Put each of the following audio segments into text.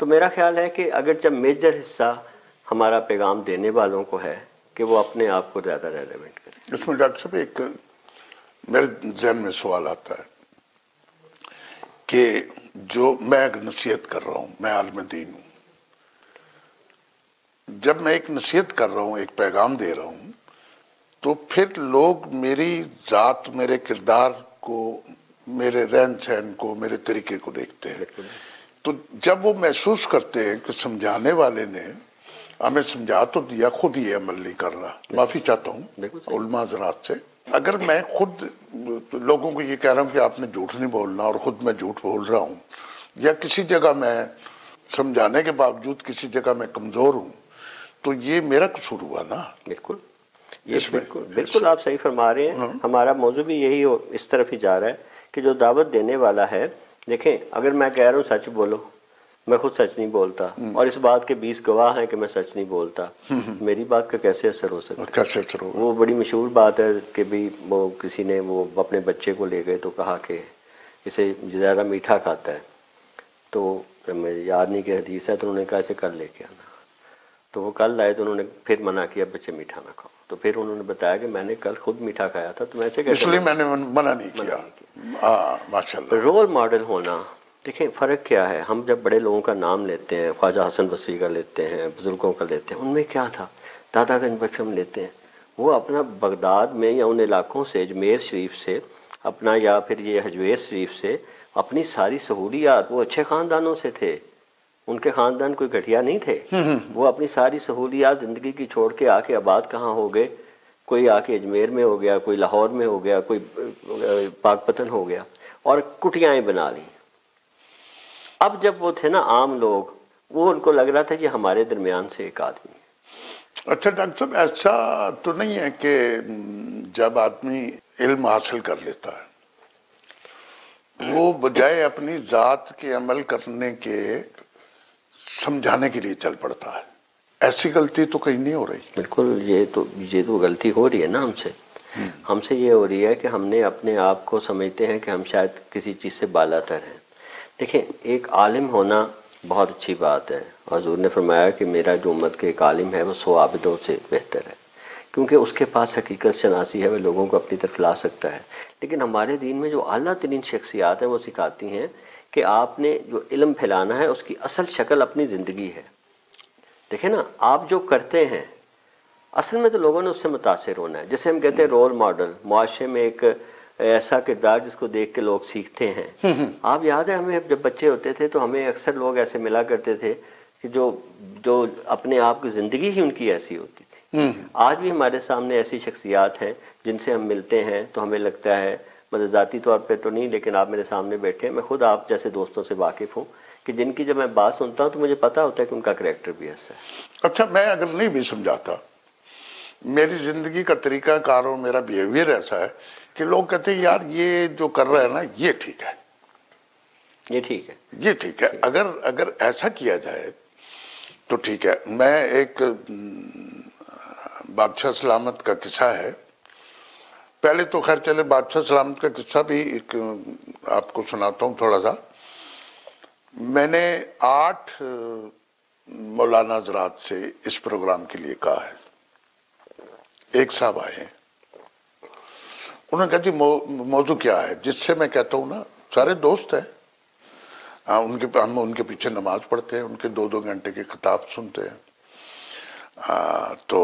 تو میرا خیال ہے کہ اگر جب میجر حصہ ہمارا پیغام دینے والوں کو ہے کہ وہ اپنے آپ کو زیادہ ریلیونٹ کریں. اس میں ڈاکٹر صاحب ایک میرے ذہن میں سوال آتا ہے کہ جو میں ایک نصیحت کر رہا ہوں، میں عالم دین ہوں، جب میں ایک نصیحت کر رہا ہوں، ایک پیغام دے رہا ہوں، تو پھر لوگ میری ذات، میرے کردار کو، میرے رہن سہن کو، میرے طریقے کو دیکھتے ہیں. تو جب وہ محسوس کرتے ہیں کہ سمجھانے والے نے ہمیں سمجھا تو دیا، خود یہ عمل نہیں کر رہا، معافی چاہتا ہوں علماء حضرات سے، اگر میں خود لوگوں کو یہ کہہ رہا ہوں کہ آپ نے جھوٹ نہیں بولنا اور خود میں جھوٹ بول رہا ہوں، یا کسی جگہ میں سمجھانے کے باوجود کسی جگہ میں کمزور ہوں، تو یہ میرا قصور ہوا نا. بالکل، یہ بالکل آپ صحیح فرما رہے ہیں. ہمارا موضوع بھی یہی اس طرف ہی جا رہا ہے کہ جو دعوت دینے والا ہے، دیکھیں اگر میں کہہ رہا ہوں سچ بولو، میں خود سچ نہیں بولتا اور اس بات کے 20 گواہ ہیں کہ میں سچ نہیں بولتا، میری بات کا کیسے اثر ہو سکتا ہے؟ وہ بڑی مشہور بات ہے کہ بھی وہ کسی نے وہ اپنے بچے کو لے گئے تو کہا کہ اسے زیادہ میٹھا کھاتا ہے، تو مجھے یاد نہیں کہ حدیث ہے، تو انہوں نے کہا اسے کل لے کے آنا. تو وہ کل لائے تو انہوں نے پھر منع کیا بچے میٹھا نہ کھاؤ. تو پھر انہوں نے بتایا کہ میں نے کل خود میٹھا کھایا تھا، تو ایسے اس لیے میں نے منع نہیں کیا. ماشاءاللہ. رول ماڈل ہونا، دیکھیں فرق کیا ہے. ہم جب بڑے لوگوں کا نام لیتے ہیں، خواجہ حسن بصری کا لیتے ہیں، بزرگوں کا لیتے ہیں، ان میں کیا تھا؟ دادا گنج بخش ہم لیتے ہیں، وہ اپنا بغداد میں یا ان علاقوں سے، اجمیر شریف سے اپنا، یا پھر یہ حجویر شریف سے اپنی ساری سہولیات، وہ اچھے خاندانوں سے تھے، ان کے خاندان کوئی گھٹیا نہیں تھے، وہ اپنی ساری سہولیات زندگی کی چھوڑ کے آ کے آباد کہاں ہو گئے؟ کوئی آ کے اجمیر میں ہو گیا، کوئی لاہور میں ہو گیا، کوئی پاک پتن ہو گیا، اور کٹیاں بنا لی. اب جب وہ تھے نا عام لوگ، وہ ان کو لگ رہا تھا یہ ہمارے درمیان سے ایک آدمی ہے. اچھا ڈاکٹر صاحب، ایسا تو نہیں ہے کہ جب آدمی علم حاصل کر لیتا ہے وہ بجائے اپنی ذات کے عمل کرنے کے سمجھانے کے لیے چل پڑتا ہے؟ ایسی غلطی تو کہیں نہیں ہو رہی. بالکل، یہ تو غلطی ہو رہی ہے نا ہم سے یہ ہو رہی ہے کہ ہم نے اپنے آپ کو سمجھتے ہیں کہ ہم شاید کسی چیز سے بالا تر ہیں. دیکھیں ایک عالم ہونا بہت اچھی بات ہے. حضور نے فرمایا کہ میرا جو امت کے ایک عالم ہے وہ 100 عابدوں سے بہتر ہے، کیونکہ اس کے پاس حقیقت شناسی ہے، وہ لوگوں کو اپنی طرف لا سکتا ہے. لیکن ہمارے دین میں جو اعلیٰ ترین شخصیات ہیں وہ سکھاتی ہیں کہ آپ نے جو علم پھیلانا ہے اس کی اصل شکل اپنی زندگی ہے. دیکھیں نا، آپ جو کرتے ہیں اصل میں تو لوگوں نے اس سے متاثر ہونا ہے. جیسے ہم کہتے ہیں رول ماڈل، معاشرے میں ایک ایسا کردار جس کو دیکھ کے لوگ سیکھتے ہیں. آپ یاد ہے ہمیں جب بچے ہوتے تھے تو ہمیں اکثر لوگ ایسے ملا کرتے تھے کہ جو اپنے آپ کی زندگی ہی ان کی ایسی ہوتی تھی. آج بھی ہمارے سامنے ایسی شخصیات ہیں جن سے ہم ملتے ہیں تو ہمیں لگتا ہے، مطلب ذاتی طور پہ تو نہیں، لیکن آپ میرے سامنے بیٹھے ہیں، میں خود آپ جیسے دوستوں سے واقف ہوں کہ جن کی جب میں بات سنتا ہوں تو مجھے پتا ہوتا ہے کہ ان کا کریکٹر بھی ایسا ہے. اچھا، میں اگر نہیں بھی سمجھاتا، میری زندگی کا طریقہ کار اور میرا بیہیویئر ایسا ہے کہ لوگ کہتے ہیں یار یہ جو کر رہا ہے نا یہ ٹھیک ہے، یہ ٹھیک ہے، یہ ٹھیک ہے. اگر ایسا کیا جائے تو ٹھیک ہے. میں ایک بادشاہ سلامت کا قصہ ہے، پہلے تو خیر چلے بادشاہ سلامت کا قصہ بھی ایک آپ کو سناتا ہوں تھوڑا سا. میں نے 8 مولانا حضرات سے اس پروگرام کے لیے کہا ہے. ایک صاحب آئے ہیں، انہوں نے کہا جی موضوع کیا ہے؟ جس سے میں کہتا ہوں نا سارے دوست ہیں، ہم ان کے پیچھے نماز پڑھتے ہیں، ان کے 2-2 گھنٹے کے خطاب سنتے ہیں. تو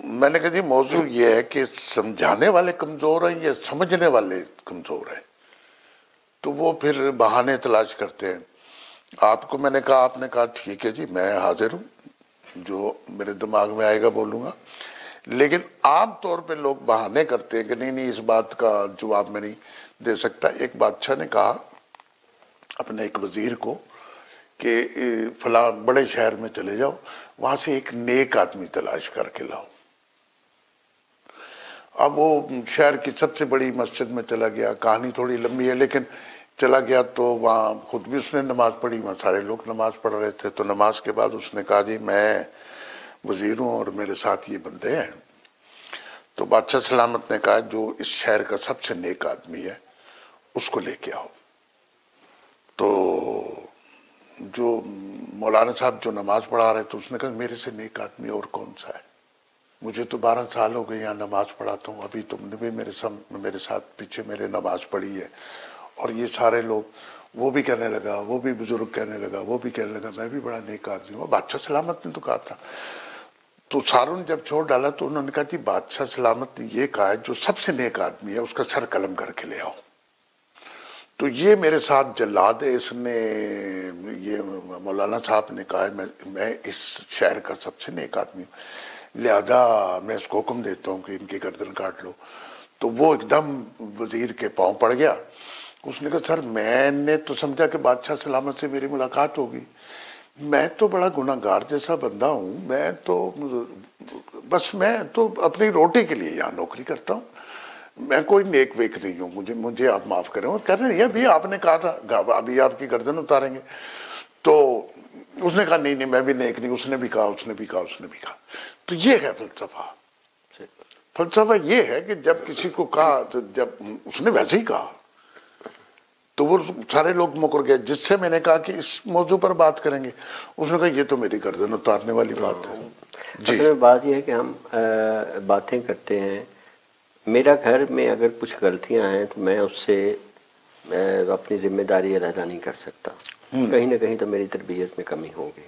میں نے کہا جی موضوع یہ ہے کہ سمجھانے والے کمزور ہیں یا سمجھنے والے کمزور ہیں؟ تو وہ پھر بہانے تلاش کرتے ہیں. آپ کو میں نے کہا، آپ نے کہا ٹھیک ہے جی میں حاضر ہوں، جو میرے دماغ میں آئے گا بولوں گا. لیکن عام طور پہ لوگ بہانے کرتے ہیں کہ نہیں اس بات کا جواب میں نہیں دے سکتا. ایک بادشاہ نے کہا اپنے ایک وزیر کو کہ فلاں بڑے شہر میں چلے جاؤ، وہاں سے ایک نیک آدمی تلاش کر کے لاؤ. اب وہ شہر کی سب سے بڑی مسجد میں چلا گیا. کہانی تھوڑی لمبی ہے لیکن چلا گیا تو وہاں خود بھی اس نے نماز پڑھی، وہاں سارے لوگ نماز پڑھ رہے تھے. تو نماز کے بعد اس نے کہا جی میں وزیر ہوں اور میرے ساتھ یہ بندے ہیں. تو بادشاہ سلامت نے کہا جو اس شہر کا سب سے نیک آدمی ہے اس کو لے کے آؤ. تو جو مولانا صاحب جو نماز پڑھا رہے تو اس نے کہا میرے سے نیک آدمی اور کون سا ہے، مجھے تو 12 سال ہو گئے یہاں نماز پڑھاتا ہوں، ابھی تم نے بھی میرے ساتھ پیچھے میرے نماز پڑھی ہے، اور یہ سارے لوگ، وہ بھی کہنے لگا، وہ بھی بزرگ کہنے لگا، وہ بھی کہنے لگا میں بھی بڑا نیک آدمی ہوں۔ بادشاہ سلامت نے تو کہا تھا، تو ساروں نے جب چھوڑ ڈالا تو انہوں نے کہا جی بادشاہ سلامت نے یہ کہا ہے جو سب سے نیک آدمی ہے اس کا سر قلم کر کے لے آؤ۔ تو یہ میرے ساتھ جلاد ہے، اس نے، یہ مولانا صاحب نے کہا ہے میں اس شہر کا سب سے نیک آدمی ہوں، لہذا میں اس کو حکم دیتا ہوں کہ ان کی گردن کاٹ لو۔ تو وہ ایک دم وزیر کے پاؤں پڑ گیا۔ اس نے کہا سر میں نے تو سمجھا کہ بادشاہ سلامت سے میری ملاقات ہوگی، میں تو بڑا گناہگار جیسا بندہ ہوں، میں تو اپنی روٹی کے لیے یہاں نوکری کرتا ہوں، میں کوئی نیک ویک نہیں ہوں، مجھے آپ معاف کریں۔ اور کہہ رہے ہیں ابھی آپ نے کہا تھا ابھی آپ کی گردن اتاریں گے، تو اس نے کہا نہیں میں بھی نیک نہیں، اس نے بھی کہا، اس نے بھی کہا، اس نے بھی کہا۔ تو یہ ہے فلسفہ۔ فلسفہ یہ ہے کہ جب کسی کو کہا، جب اس نے ویسے ہی کہا تو وہ سارے لوگ مکر گئے۔ جس سے میں نے کہا کہ اس موضوع پر بات کریں گے، اس نے کہا یہ تو میری گردن اتارنے والی بات ہے۔ اصل میں بات یہ ہے کہ ہم باتیں کرتے ہیں، میرا گھر میں اگر کچھ غلطیاں ہیں تو میں اس سے اپنی ذمہ داری علیحدہ نہیں کر سکتا، کہیں نہ کہیں تو میری تربیت میں کمی ہوگی۔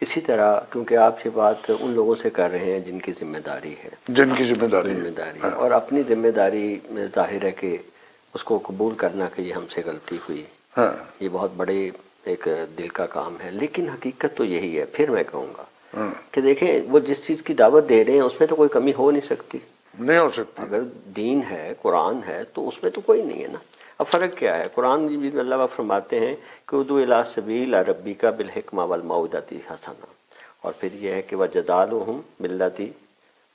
اسی طرح کیونکہ آپ یہ بات ان لوگوں سے کر رہے ہیں جن کی ذمہ داری ہے، جن کی ذمہ داری ہے، اور اپنی ذمہ داری میں ظاہر ہے کہ اس کو قبول کرنا کہ یہ ہم سے غلطی ہوئی، یہ بہت بڑے ایک دل کا کام ہے۔ لیکن حقیقت تو یہی ہے، پھر میں کہوں گا کہ دیکھیں وہ جس چیز کی دعوت دے رہے ہیں اس میں تو کوئی کمی ہو نہیں سکتی، نہیں ہو سکتی۔ اگر دین ہے، قرآن ہے، تو اس میں تو کوئی نہیں ہے نا۔ اب فرق کیا ہے؟ قرآن میں اللہ فرماتے ہیں کہ ادعو الی سبیل ربک بالحکمہ والموعظۃ الحسنہ، اور پھر یہ ہے کہ وجادلہم باللتی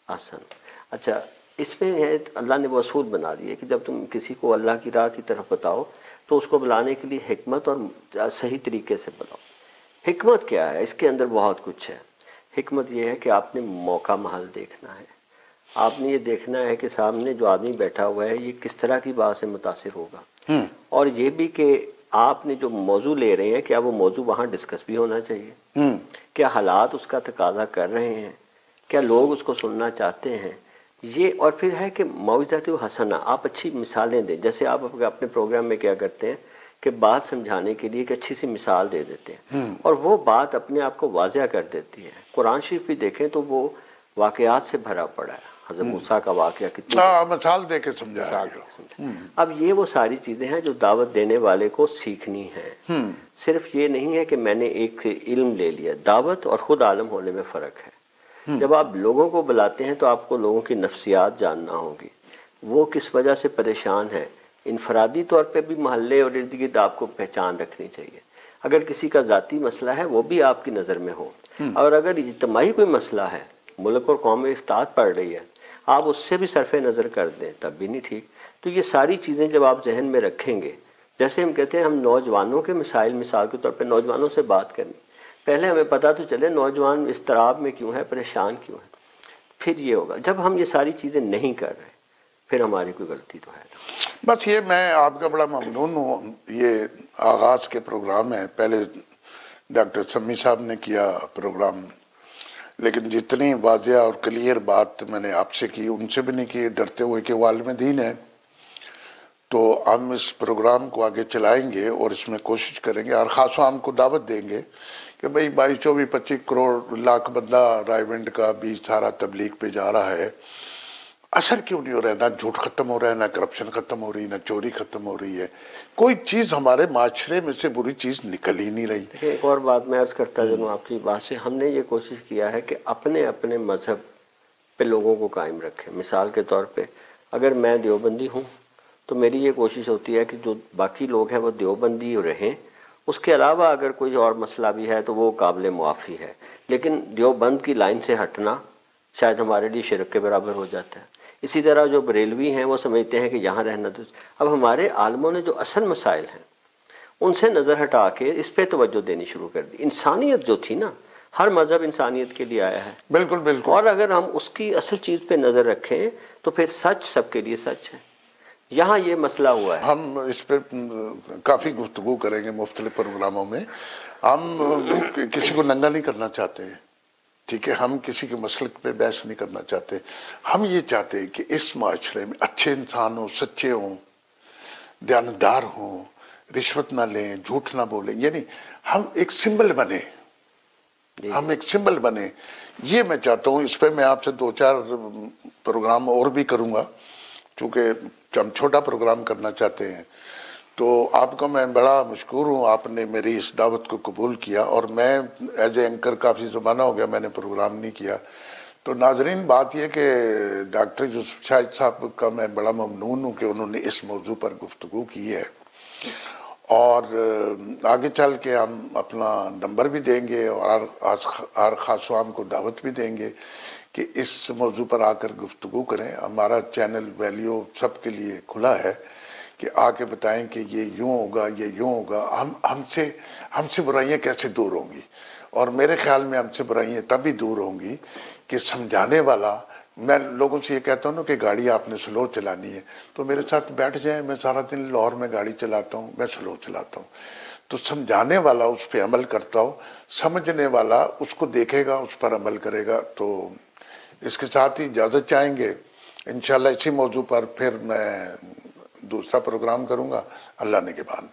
احسن۔ اچھا، اس میں ہے اللہ نے وہ اصول بنا دیے کہ جب تم کسی کو اللہ کی راہ کی طرف بتاؤ تو اس کو بلانے کے لیے حکمت اور صحیح طریقے سے بلاؤ۔ حکمت کیا ہے؟ اس کے اندر بہت کچھ ہے۔ حکمت یہ ہے کہ آپ نے موقع محل دیکھنا ہے، آپ نے یہ دیکھنا ہے کہ سامنے جو آدمی بیٹھا ہوا ہے یہ کس طرح کی بات سے متاثر ہوگا، اور یہ بھی کہ آپ نے جو موضوع لے رہے ہیں کیا وہ موضوع وہاں ڈسکس بھی ہونا چاہیے، کیا حالات اس کا تقاضا کر رہے ہیں، کیا لوگ اس کو سننا چاہتے ہیں، یہ۔ اور پھر ہے کہ موعظۃ حسنہ، آپ اچھی مثالیں دیں، جیسے آپ اپنے پروگرام میں کیا کرتے ہیں کہ بات سمجھانے کے لیے ایک اچھی سی مثال دے دیتے ہیں، اور وہ بات اپنے آپ کو واضح کر دیتی ہے۔ قرآن شریف بھی دیکھیں تو وہ واقعات سے بھرا پڑا ہے، حضرت موسیٰ کا واقعہ کتنی مثال دے کے سمجھا۔ اب یہ وہ ساری چیزیں ہیں جو دعوت دینے والے کو سیکھنی ہیں۔ صرف یہ نہیں ہے کہ میں نے ایک علم لے لیا، دعوت اور خود عالم ہونے میں فرق ہے۔ جب آپ لوگوں کو بلاتے ہیں تو آپ کو لوگوں کی نفسیات جاننا ہوگی، وہ کس وجہ سے پریشان ہے۔ انفرادی طور پہ بھی محلے اور ارد گرد آپ کو پہچان رکھنی چاہیے۔ اگر کسی کا ذاتی مسئلہ ہے وہ بھی آپ کی نظر میں ہو، اور اگر اجتماعی کوئی مسئلہ ہے، ملک اور قوم میں افتاد پڑ رہی ہے، آپ اس سے بھی صرف نظر کر دیں تب بھی نہیں ٹھیک۔ تو یہ ساری چیزیں جب آپ ذہن میں رکھیں گے، جیسے ہم کہتے ہیں ہم نوجوانوں کے مسائل، مثال کے طور پہ نوجوانوں سے بات کرنی، پہلے ہمیں پتہ تو چلے نوجوان اضطراب میں کیوں ہے، پریشان کیوں ہے، پھر یہ ہوگا۔ جب ہم یہ ساری چیزیں نہیں کر رہے پھر ہماری کوئی غلطی تو ہے نا۔ بس یہ میں آپ کا بڑا ممنون ہوں، یہ آغاز کے پروگرام ہے، پہلے ڈاکٹر سمی صاحب نے کیا پروگرام، لیکن جتنی واضح اور کلیئر بات میں نے آپ سے کی ان سے بھی نہیں کی، ڈرتے ہوئے کہ وہ عالم دین ہے۔ تو ہم اس پروگرام کو آگے چلائیں گے اور اس میں کوشش کریں گے، اور خاص عام کو دعوت دیں گے کہ بھئی 22 24 25 کروڑ لاکھ بندہ رائے ونڈ کا بھی سارا تبلیغ پہ جا رہا ہے، اثر کیوں نہیں ہو رہا ہے؟ نہ جھوٹ ختم ہو رہا ہے، نہ کرپشن ختم ہو رہی ہے، نہ چوری ختم ہو رہی ہے، کوئی چیز ہمارے معاشرے میں سے بری چیز نکل ہی نہیں رہی۔ ایک اور بات میں عرض کرتا جنوں آپ کی بات سے، ہم نے یہ کوشش کیا ہے کہ اپنے اپنے مذہب پہ لوگوں کو قائم رکھیں۔ مثال کے طور پہ اگر میں دیوبندی ہوں تو میری یہ کوشش ہوتی ہے کہ جو باقی لوگ ہیں وہ دیوبندی رہیں، اس کے علاوہ اگر کوئی اور مسئلہ بھی ہے تو وہ قابل معافی ہے، لیکن دیوبند کی لائن سے ہٹنا شاید ہمارے لیے شرک کے برابر ہو جاتا ہے۔ اسی طرح جو بریلوی ہیں وہ سمجھتے ہیں کہ یہاں رہنا تو، اب ہمارے عالموں نے جو اصل مسائل ہیں ان سے نظر ہٹا کے اس پہ توجہ دینی شروع کر دی۔ انسانیت جو تھی نا، ہر مذہب انسانیت کے لیے آیا ہے، بالکل بالکل، اور اگر ہم اس کی اصل چیز پہ نظر رکھیں تو پھر سچ سب کے لیے سچ ہے۔ یہاں یہ مسئلہ ہوا ہے. ہم اس پہ کافی گفتگو کریں گے مختلف پروگراموں میں. ہم کسی کو ننگا نہیں کرنا چاہتے ہیں، ٹھیک ہے، ہم کسی کے مسلک پہ بحث نہیں کرنا چاہتے. ہم یہ چاہتے ہیں کہ اس معاشرے میں اچھے انسان ہوں، سچے ہوں، دیانتدار ہوں، رشوت نہ لیں، جھوٹ نہ بولیں، یعنی ہم ایک سمبل بنے، ہم ایک سمبل بنے. یہ میں چاہتا ہوں. اس پہ میں آپ سے 2-4 پروگرام اور بھی کروں گا، چونکہ ہم چھوٹا پروگرام کرنا چاہتے ہیں. تو آپ کو میں بڑا مشکور ہوں، آپ نے میری اس دعوت کو قبول کیا. اور میں ایز اے اینکر کافی زمانہ ہو گیا میں نے پروگرام نہیں کیا. تو ناظرین، بات یہ کہ ڈاکٹر یوسف شاہد صاحب کا میں بڑا ممنون ہوں کہ انہوں نے اس موضوع پر گفتگو کی ہے. اور آگے چل کے ہم اپنا نمبر بھی دیں گے اور ہر خاص عام کو دعوت بھی دیں گے کہ اس موضوع پر آ کر گفتگو کریں. ہمارا چینل ویلیو سب کے لیے کھلا ہے کہ آ کے بتائیں کہ یہ یوں ہوگا، یہ یوں ہوگا. ہم سے برائیاں کیسے دور ہوں گی؟ اور میرے خیال میں ہم سے برائیاں تبھی دور ہوں گی کہ سمجھانے والا. میں لوگوں سے یہ کہتا ہوں نا کہ گاڑی آپ نے سلو چلانی ہے تو میرے ساتھ بیٹھ جائیں. میں سارا دن لاہور میں گاڑی چلاتا ہوں، میں سلو چلاتا ہوں. تو سمجھانے والا اس پہ عمل کرتا ہو، سمجھنے والا اس کو دیکھے گا، اس پر عمل کرے گا. تو اس کے ساتھ ہی اجازت چاہیں گے. انشاءاللہ اسی موضوع پر پھر میں دوسرا پروگرام کروں گا. اللہ نگہبان.